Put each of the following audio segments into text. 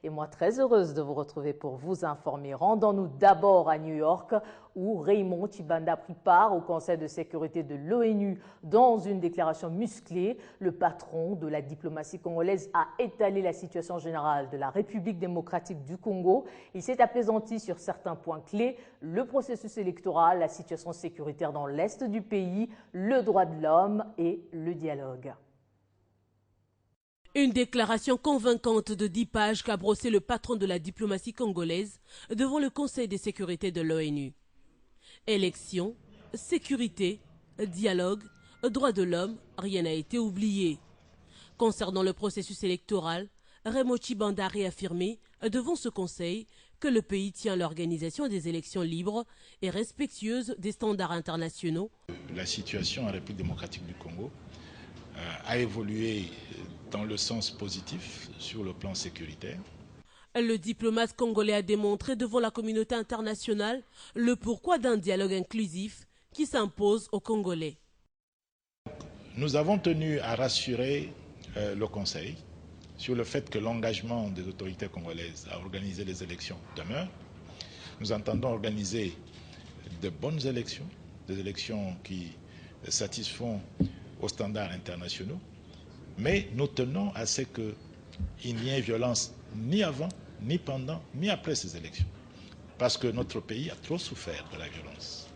et moi très heureuse de vous retrouver pour vous informer. Rendons-nous d'abord à New York où Raymond Tchibanda a pris part au Conseil de sécurité de l'ONU. Dans une déclaration musclée, le patron de la diplomatie congolaise a étalé la situation générale de la République démocratique du Congo. Il s'est apaisanti sur certains points clés, le processus électoral, la situation sécuritaire dans l'est du pays, le droit de l'homme et le dialogue. Une déclaration convaincante de 10 pages qu'a brossé le patron de la diplomatie congolaise devant le Conseil de sécurité de l'ONU. Élections, sécurité, dialogue, droits de l'homme, rien n'a été oublié. Concernant le processus électoral, Raymond Tchibanda a réaffirmé devant ce Conseil que le pays tient à l'organisation des élections libres et respectueuses des standards internationaux. La situation en République démocratique du Congo a évolué dans le sens positif sur le plan sécuritaire. Le diplomate congolais a démontré devant la communauté internationale le pourquoi d'un dialogue inclusif qui s'impose aux Congolais. Nous avons tenu à rassurer le Conseil sur le fait que l'engagement des autorités congolaises à organiser les élections demeure. Nous entendons organiser de bonnes élections, des élections qui satisfont aux standards internationaux, mais nous tenons à ce qu'il n'y ait violence ni avant, ni pendant, ni après ces élections, parce que notre pays a trop souffert de la violence.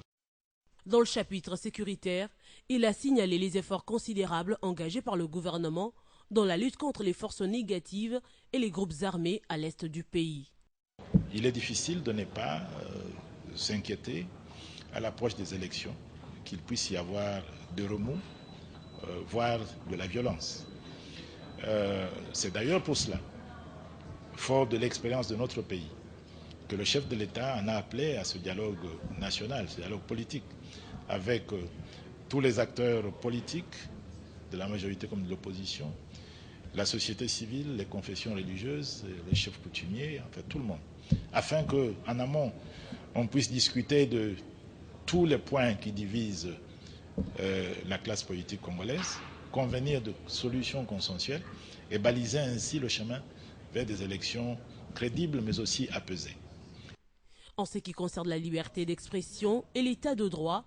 Dans le chapitre sécuritaire, il a signalé les efforts considérables engagés par le gouvernement dans la lutte contre les forces négatives et les groupes armés à l'est du pays. Il est difficile de ne pas s'inquiéter à l'approche des élections, qu'il puisse y avoir de remous, voire de la violence. C'est d'ailleurs pour cela, fort de l'expérience de notre pays, que le chef de l'État en a appelé à ce dialogue national, ce dialogue politique, avec tous les acteurs politiques, de la majorité comme de l'opposition, la société civile, les confessions religieuses, les chefs coutumiers, enfin tout le monde, afin qu'en amont, on puisse discuter de tous les points qui divisent la classe politique congolaise, convenir de solutions consensuelles et baliser ainsi le chemin vers des élections crédibles mais aussi apaisées. En ce qui concerne la liberté d'expression et l'état de droit,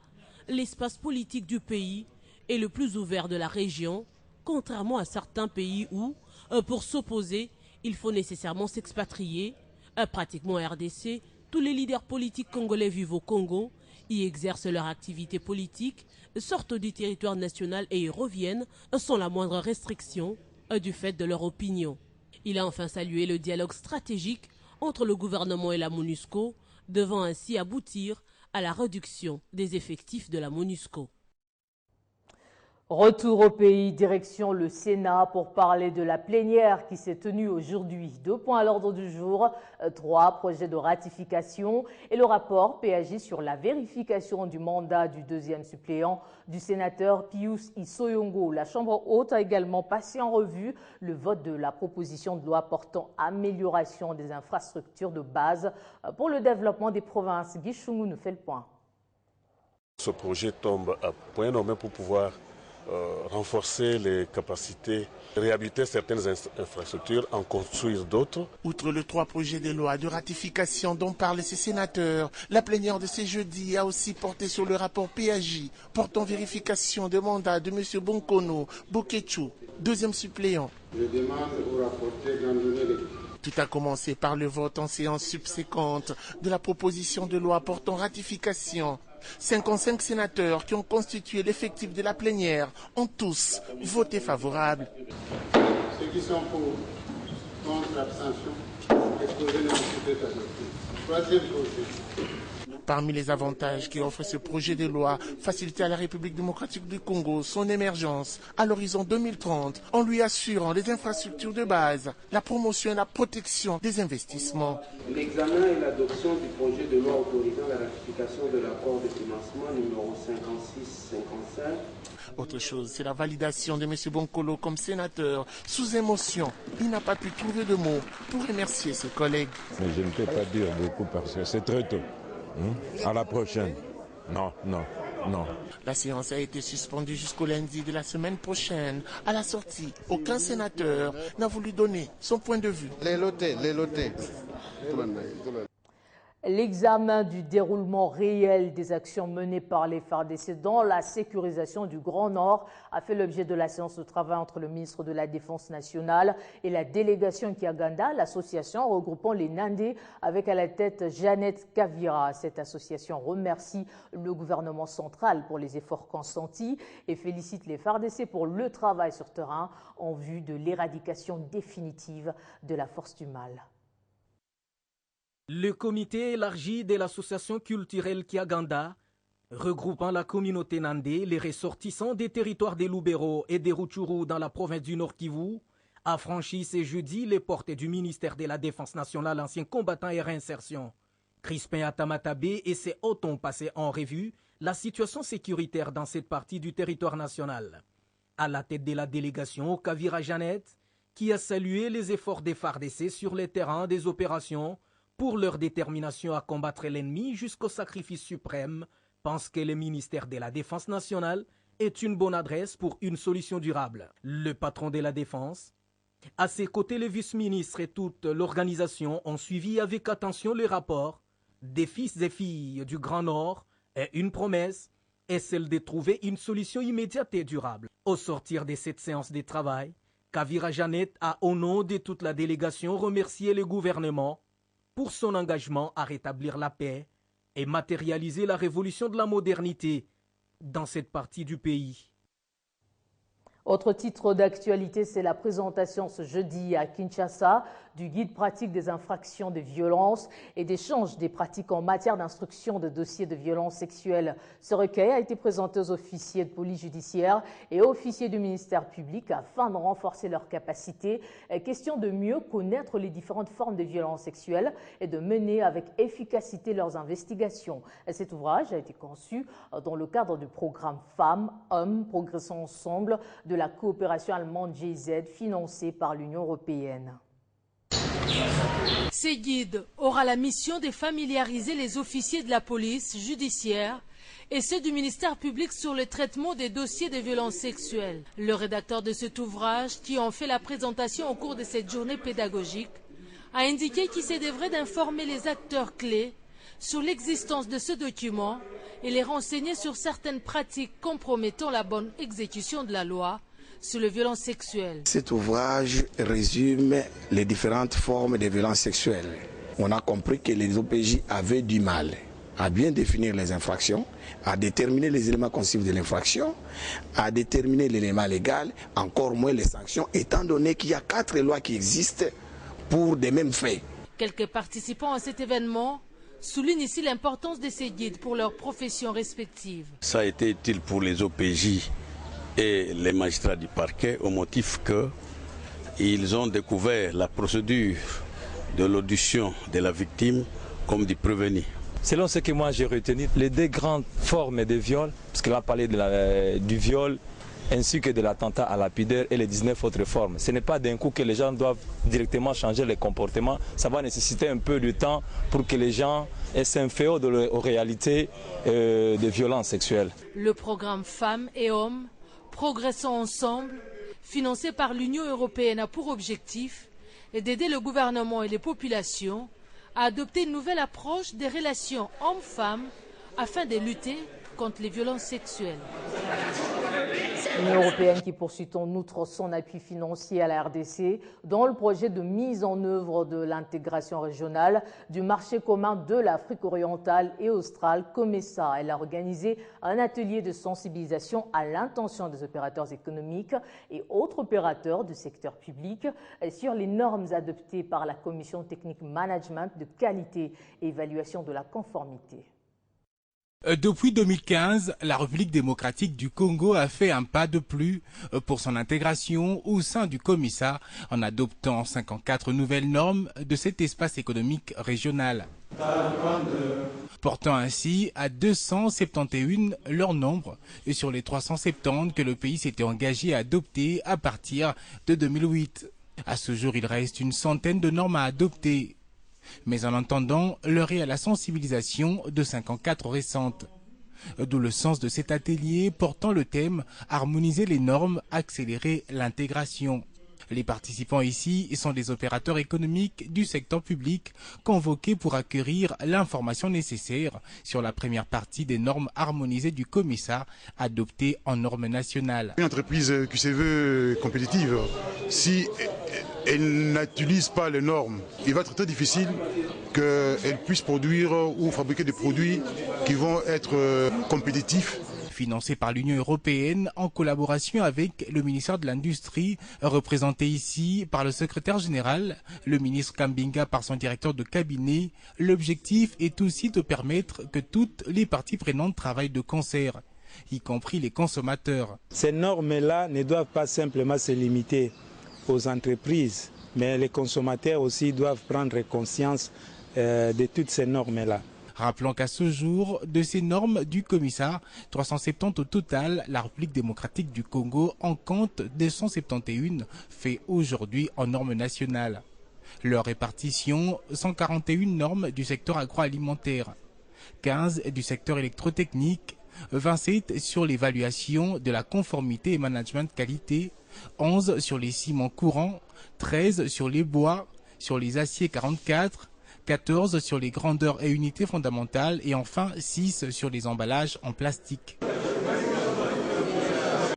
l'espace politique du pays est le plus ouvert de la région, contrairement à certains pays où, pour s'opposer, il faut nécessairement s'expatrier. Pratiquement en RDC, tous les leaders politiques congolais vivent au Congo, y exercent leur activité politique, sortent du territoire national et y reviennent sans la moindre restriction du fait de leur opinion. Il a enfin salué le dialogue stratégique entre le gouvernement et la MONUSCO, devant ainsi aboutir à la réduction des effectifs de la MONUSCO. Retour au pays, direction le Sénat pour parler de la plénière qui s'est tenue aujourd'hui. 2 points à l'ordre du jour, 3 projets de ratification et le rapport PAJ sur la vérification du mandat du 2e suppléant du sénateur Pius Isoyongo. La Chambre haute a également passé en revue le vote de la proposition de loi portant amélioration des infrastructures de base pour le développement des provinces. Guy Chungou nous fait le point. Ce projet tombe à point nommé pour pouvoir renforcer les capacités, réhabiliter certaines infrastructures, en construire d'autres. Outre les 3 projets de loi de ratification dont parlent ces sénateurs, la plénière de ce jeudi a aussi porté sur le rapport PAJ portant vérification de mandat de M. Bonkono Bokechu, 2e suppléant. Je demande au rapporteur d'en donner les... Tout a commencé par le vote en séance subséquente de la proposition de loi portant ratification. 55 sénateurs qui ont constitué l'effectif de la plénière ont tous voté favorable. Ceux qui sont pour, contre, abstention, exposés ne discutent pas. 3e projet. Parmi les avantages qu'offre ce projet de loi, faciliter à la République démocratique du Congo son émergence à l'horizon 2030 en lui assurant les infrastructures de base, la promotion et la protection des investissements. L'examen et l'adoption du projet de loi autorisant la ratification de l'accord de financement numéro 56-55. Autre chose, c'est la validation de M. Bonkolo comme sénateur sous émotion. Il n'a pas pu trouver de mots pour remercier ses collègues. Mais je ne peux pas dire beaucoup parce que c'est très tôt. À la prochaine. Non, non. Non. La séance a été suspendue jusqu'au lundi de la semaine prochaine. À la sortie, aucun sénateur n'a voulu donner son point de vue. Les lotés. L'examen du déroulement réel des actions menées par les FARDC dans la sécurisation du Grand Nord a fait l'objet de la séance de travail entre le ministre de la Défense nationale et la délégation Kiaganda, l'association regroupant les Nandés avec à la tête Jeannette Kavira. Cette association remercie le gouvernement central pour les efforts consentis et félicite les FARDC pour le travail sur terrain en vue de l'éradication définitive de la force du mal. Le comité élargi de l'association culturelle Kiaganda, regroupant la communauté Nandé, les ressortissants des territoires des Lubero et des Rutshuru dans la province du Nord Kivu, a franchi ce jeudi les portes du ministère de la Défense nationale, ancien combattant et réinsertion. Crispin Atamatabé et ses hôtes ont passé en revue la situation sécuritaire dans cette partie du territoire national. À la tête de la délégation, Kavira Jeannette, qui a salué les efforts des FARDC sur les terrains des opérations pour leur détermination à combattre l'ennemi jusqu'au sacrifice suprême, pense que le ministère de la Défense nationale est une bonne adresse pour une solution durable. Le patron de la Défense, à ses côtés, le vice-ministre et toute l'organisation ont suivi avec attention le rapport des fils et filles du Grand Nord et une promesse est celle de trouver une solution immédiate et durable. Au sortir de cette séance de travail, Kavira Jeannette a, au nom de toute la délégation, remercié le gouvernement pour son engagement à rétablir la paix et matérialiser la révolution de la modernité dans cette partie du pays. Autre titre d'actualité, c'est la présentation ce jeudi à Kinshasa du guide pratique des infractions de violence et d'échange des pratiques en matière d'instruction de dossiers de violences sexuelles. Ce recueil a été présenté aux officiers de police judiciaire et aux officiers du ministère public afin de renforcer leurs capacités. Question de mieux connaître les différentes formes de violences sexuelles et de mener avec efficacité leurs investigations. Cet ouvrage a été conçu dans le cadre du programme Femmes, Hommes, Progressons Ensemble de la coopération allemande GIZ financée par l'Union européenne. Ce guide aura la mission de familiariser les officiers de la police judiciaire et ceux du ministère public sur le traitement des dossiers de violences sexuelles. Le rédacteur de cet ouvrage, qui en fait la présentation au cours de cette journée pédagogique, a indiqué qu'il se devrait d'informer les acteurs clés sur l'existence de ce document et les renseigner sur certaines pratiques compromettant la bonne exécution de la loi sur les violences sexuelles. Cet ouvrage résume les différentes formes de violences sexuelles. On a compris que les OPJ avaient du mal à bien définir les infractions, à déterminer les éléments constitutifs de l'infraction, à déterminer l'élément légal, encore moins les sanctions, étant donné qu'il y a 4 lois qui existent pour des mêmes faits. Quelques participants à cet événement soulignent ici l'importance de ces guides pour leurs professions respectives. Ça a été utile pour les OPJ et les magistrats du parquet au motif qu'ils ont découvert la procédure de l'audition de la victime comme du prévenu. Selon ce que moi j'ai retenu, les 2 grandes formes de viol, parce qu'on a parlé du viol ainsi que de l'attentat à la pudeur et les 19 autres formes. Ce n'est pas d'un coup que les gens doivent directement changer les comportements. Ça va nécessiter un peu de temps pour que les gens s'infèrent aux réalités de violences sexuelles. Le programme Femmes et Hommes, Progressons Ensemble, financé par l'Union européenne, a pour objectif d'aider le gouvernement et les populations à adopter une nouvelle approche des relations hommes-femmes afin de lutter contre les violences sexuelles. L'Union européenne qui poursuit en outre son appui financier à la RDC dans le projet de mise en œuvre de l'intégration régionale du marché commun de l'Afrique orientale et australe, COMESA. Elle a organisé un atelier de sensibilisation à l'intention des opérateurs économiques et autres opérateurs du secteur public sur les normes adoptées par la Commission technique management de qualité et évaluation de la conformité. Depuis 2015, la République démocratique du Congo a fait un pas de plus pour son intégration au sein du COMESA en adoptant 54 nouvelles normes de cet espace économique régional, portant ainsi à 271 leur nombre sur les 370 que le pays s'était engagé à adopter à partir de 2008. À ce jour, il reste une centaine de normes à adopter. Mais en attendant, l'heure est à la sensibilisation de 54 récentes. D'où le sens de cet atelier portant le thème « Harmoniser les normes, accélérer l'intégration ». Les participants ici sont des opérateurs économiques du secteur public convoqués pour acquérir l'information nécessaire sur la première partie des normes harmonisées du COMISA adoptées en normes nationales. Une entreprise qui se veut compétitive, si elle n'utilise pas les normes, il va être très difficile qu'elle puisse produire ou fabriquer des produits qui vont être compétitifs. Financé par l'Union européenne en collaboration avec le ministère de l'Industrie, représenté ici par le secrétaire général, le ministre Kambinga par son directeur de cabinet, l'objectif est aussi de permettre que toutes les parties prenantes travaillent de concert, y compris les consommateurs. Ces normes-là ne doivent pas simplement se limiter aux entreprises, mais les consommateurs aussi doivent prendre conscience de toutes ces normes-là. Rappelons qu'à ce jour, de ces normes du COMISA, 370 au total, la République démocratique du Congo en compte 271 faits aujourd'hui en normes nationales. Leur répartition, 141 normes du secteur agroalimentaire, 15 du secteur électrotechnique, 27 sur l'évaluation de la conformité et management qualité, 11 sur les ciments courants, 13 sur les bois, sur les aciers 44, 14 sur les grandeurs et unités fondamentales et enfin 6 sur les emballages en plastique.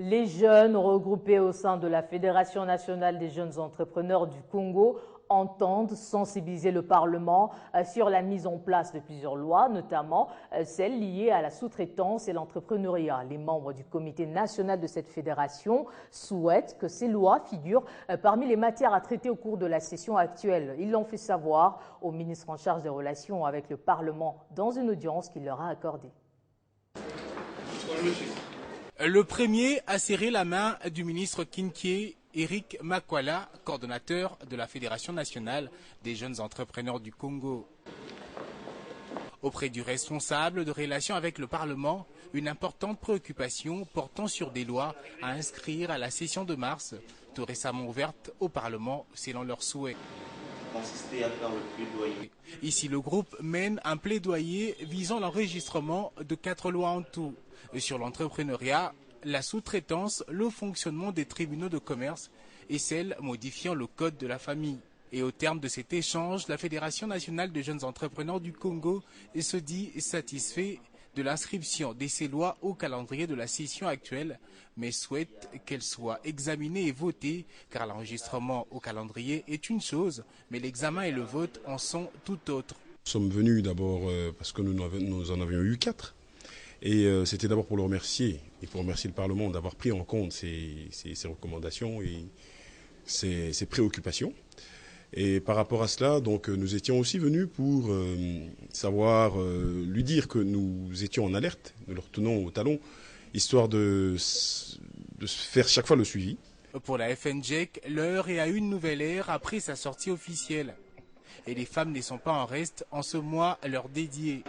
Les jeunes regroupés au sein de la Fédération nationale des jeunes entrepreneurs du Congo entendent sensibiliser le Parlement sur la mise en place de plusieurs lois, notamment celles liées à la sous-traitance et l'entrepreneuriat. Les membres du comité national de cette fédération souhaitent que ces lois figurent parmi les matières à traiter au cours de la session actuelle. Ils l'ont fait savoir au ministre en charge des relations avec le Parlement dans une audience qu'il leur a accordée. Le premier a serré la main du ministre Kinkie Eric Makwala, coordonnateur de la Fédération nationale des jeunes entrepreneurs du Congo. Auprès du responsable de relations avec le Parlement, une importante préoccupation portant sur des lois à inscrire à la session de mars, tout récemment ouverte au Parlement selon leurs souhaits. Ici, le groupe mène un plaidoyer visant l'enregistrement de 4 lois en tout sur l'entrepreneuriat, la sous-traitance, le fonctionnement des tribunaux de commerce et celle modifiant le code de la famille. Et au terme de cet échange, la Fédération nationale des jeunes entrepreneurs du Congo se dit satisfait de l'inscription de ces lois au calendrier de la session actuelle, mais souhaite qu'elles soient examinées et votées, car l'enregistrement au calendrier est une chose, mais l'examen et le vote en sont tout autres. Nous sommes venus d'abord parce que nous en avions eu 4. Et c'était d'abord pour le remercier et pour remercier le Parlement d'avoir pris en compte ces recommandations et ces préoccupations. Et par rapport à cela, donc, nous étions aussi venus pour lui dire que nous étions en alerte, nous le retenons au talon, histoire de faire chaque fois le suivi. Pour la FNJEC, l'heure est à une nouvelle ère après sa sortie officielle. Et les femmes ne sont pas en reste en ce mois leur dédié.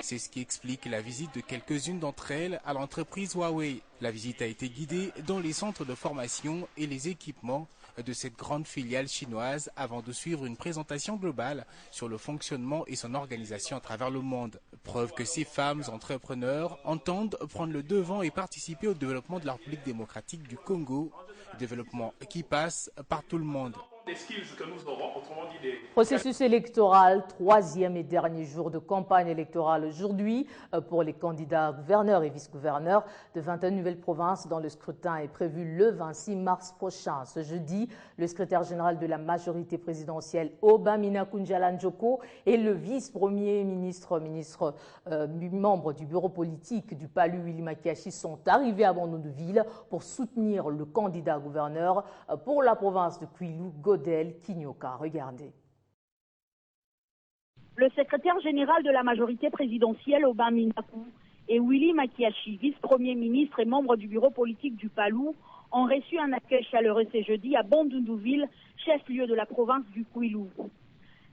C'est ce qui explique la visite de quelques-unes d'entre elles à l'entreprise Huawei. La visite a été guidée dans les centres de formation et les équipements de cette grande filiale chinoise avant de suivre une présentation globale sur le fonctionnement et son organisation à travers le monde. Preuve que ces femmes entrepreneurs entendent prendre le devant et participer au développement de la République démocratique du Congo, développement qui passe par tout le monde. Processus électoral, 3e et dernier jour de campagne électorale aujourd'hui pour les candidats gouverneurs et vice-gouverneurs de 21 nouvelles provinces dont le scrutin est prévu le 26 mars prochain. Ce jeudi, le secrétaire général de la majorité présidentielle, Obamina Kunjala-Njoko, et le vice-premier ministre, membre du bureau politique du PALU, Willy Makiachi, sont arrivés à Bandundu-Ville pour soutenir le candidat gouverneur pour la province de Kwilu, Godel Kinyoka. Regardez. Le secrétaire général de la majorité présidentielle, Obamina Kunjala, et Willy Makiachi, vice-premier ministre et membre du bureau politique du PALU, ont reçu un accueil chaleureux ce jeudi à Bandundu-Ville, chef-lieu de la province du Kwilu.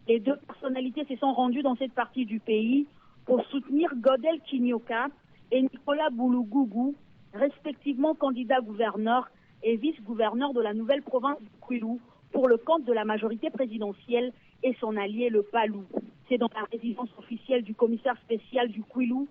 Les deux personnalités se sont rendues dans cette partie du pays pour soutenir Godel Kinyoka et Nicolas Boulou-Gougou, respectivement candidats gouverneurs et vice-gouverneurs de la nouvelle province du Kwilu, pour le compte de la majorité présidentielle et son allié le PALU. C'est dans la résidence officielle du commissaire spécial du Kwilu